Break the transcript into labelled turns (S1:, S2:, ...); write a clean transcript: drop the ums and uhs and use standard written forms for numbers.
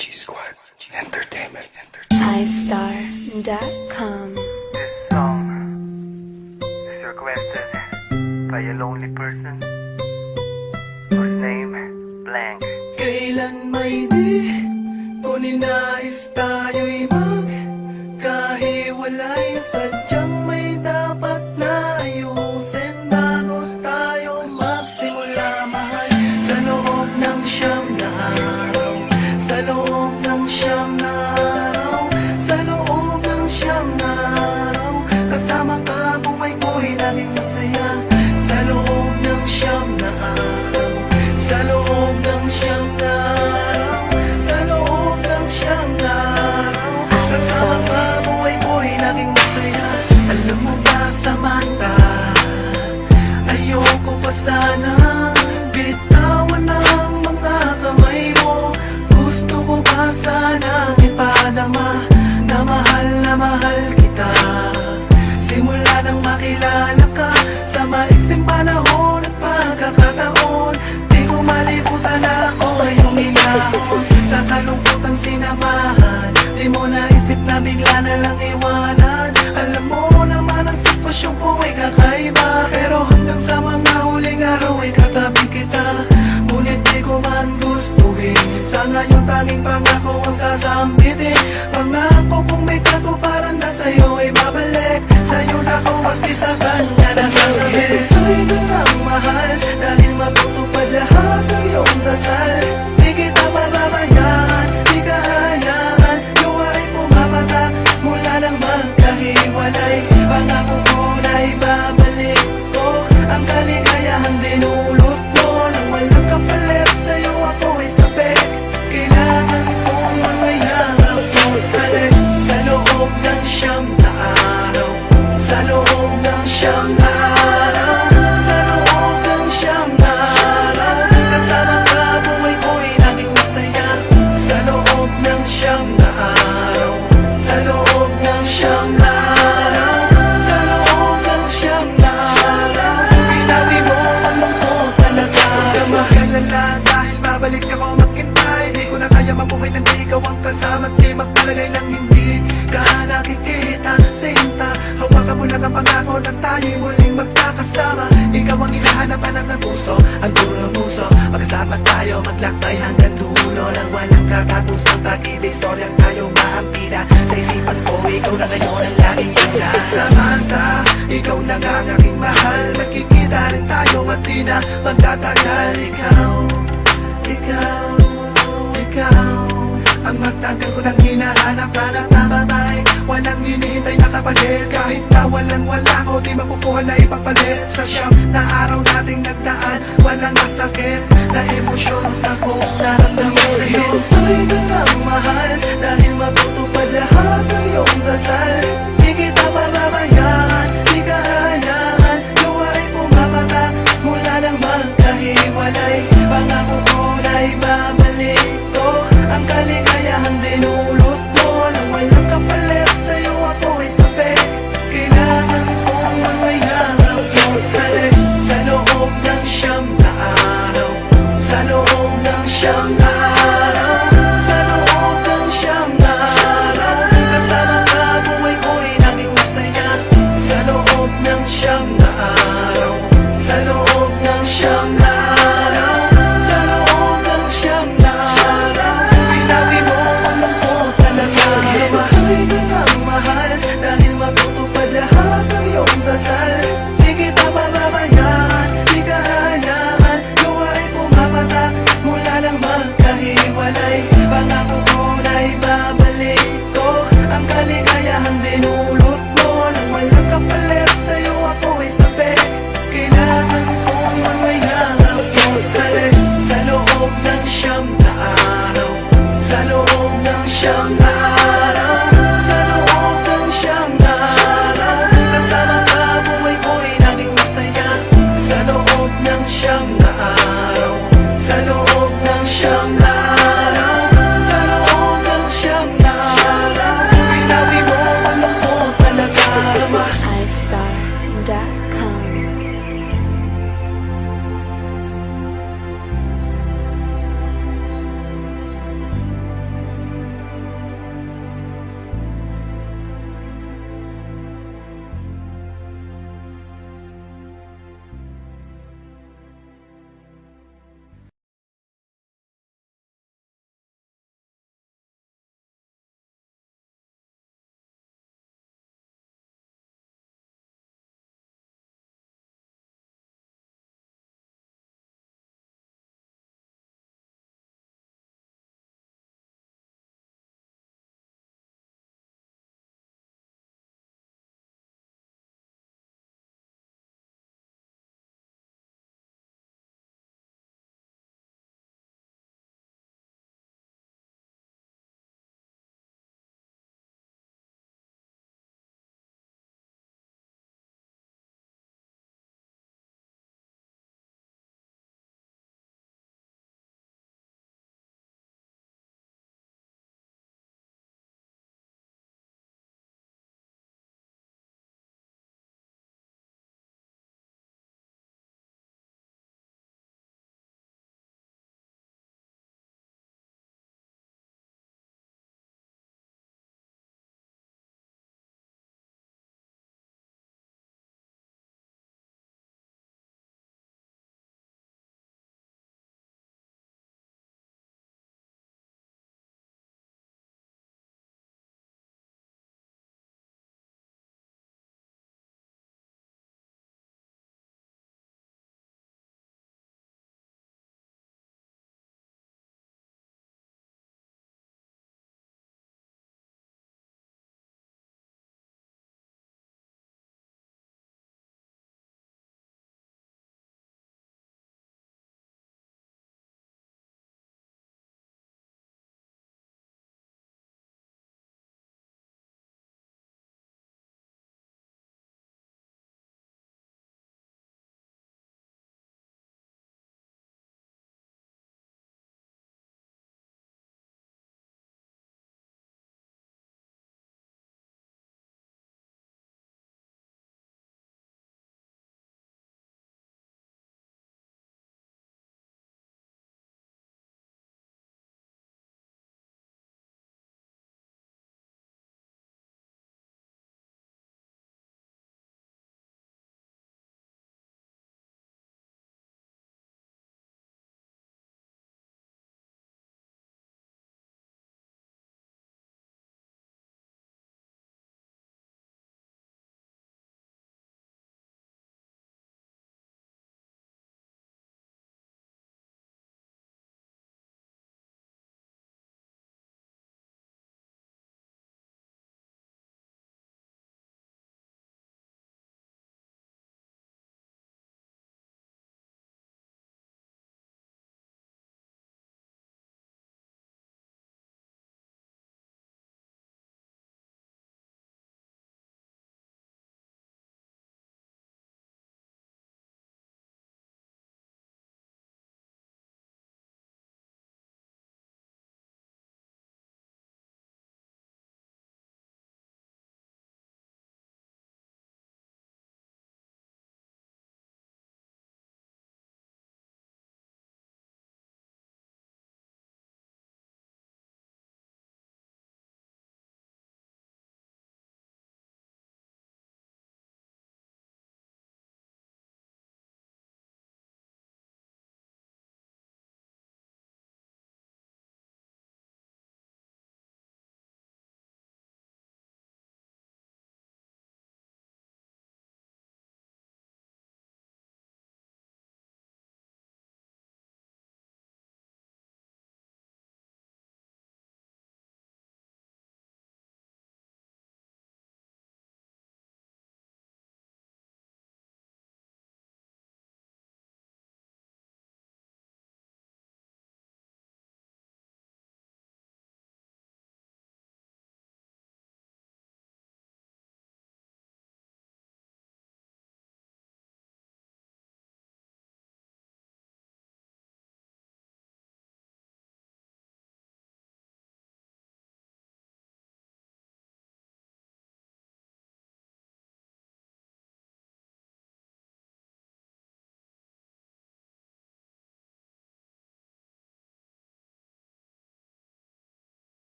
S1: G-Squad Entertainment.
S2: iStar.com.
S3: This song is requested by a lonely person whose name blank.
S4: Kailan may di ko ninais tayo'y magkahiwalay. Sadyang may dapat na ayusin bago tayo magsimula mahal. Sa loob ng siyam na araw, sa loob ng siyam na araw, sa loob ng siyam na araw, kasama ka buhay ko'y naging masaya. Sa loob ng siyam na araw, sa loob ng siyam na araw, sa loob ng siyam na araw, kasama ka buhay ko'y naging masaya. Alam mo ba, Samantha, ayoko pa sana bitawan ang mga kamay mo. Gusto ko pa sana ipadama na mahal kita. Simula nang makilala ka, sa maiksing panahon at pagkakataon, di ko malimutan na ako ngayong inahon. Sa kalungkutan sinamahan, di mo naisip na bigla na lang iwanan. Alam mo naman ang sitwasyon ko ay kakaiba, pero hanggang sa mga huling araw ay katabi kita. Ngunit di ko man gustuhin, sa ngayon tanging pangako ang sasambitin. Pangako kung may katuparan na sa'yo ay babalik. Sa'yo na ko mag-isa, kanya na sasabihin. Sa'yo ka lang mahal, dahil matutupad lahat ng iyong dasal. Di kita pababayaan, di ka hayaan, luwain pumapatak mula nang magkahiwalay. Pangako ko na ibabalik ko ang kaligayahan dinulot mo. Nang walang kapalit sa'yo ako ay sabi, kailangan kong mangayang mo balik. Sa loob ng siyam na araw, sa loob ng siyam na araw, sa loob ng siyam na araw, kasama ka buhay ko'y naging masaya. Sa loob ng siyam na araw, sa loob ng siyam na araw, sa loob ng siyam na araw, pinawi mo ang lungkot talaga. Magalala dahil babalik ako maghintay. Di ko na kaya mabuhay nang di ikaw ang kasama. Di magpalagay ng hindi ka nakikita sa hinta. Hawakan mo lang ang pangako na tayo'y muling magkakasama. Ikaw ang hinahanap ng puso, ang dulo ng puso. Magkasama tayo maglakbay hanggang dulo ng walang katapusang pag-ibig. Storyang tayo maampida sa isipan ko. Ikaw na ngayon ang laging una. Samantha, ikaw na nga ang aking mahal. Magkikita rin tayo at di na magtatagal. Ikaw ang magtagal ko nang hinahanap-hanap na babae. Walang hinihintay na kapalit, kahit na walang-wala ko, di makukuha na ipapalit. Sa siyam na araw nating nagdaan, walang masakit na emosyon na kung naramdaman sa'yo. Sa'yo ka lang mahal, dahil matutupad lahat ng iyong dasal. Di kita pababayaan, di ka hayaan, luwain pumapatak mula nang magkahiwalay. Pangako ko na ibabalik ko ang kaligayahan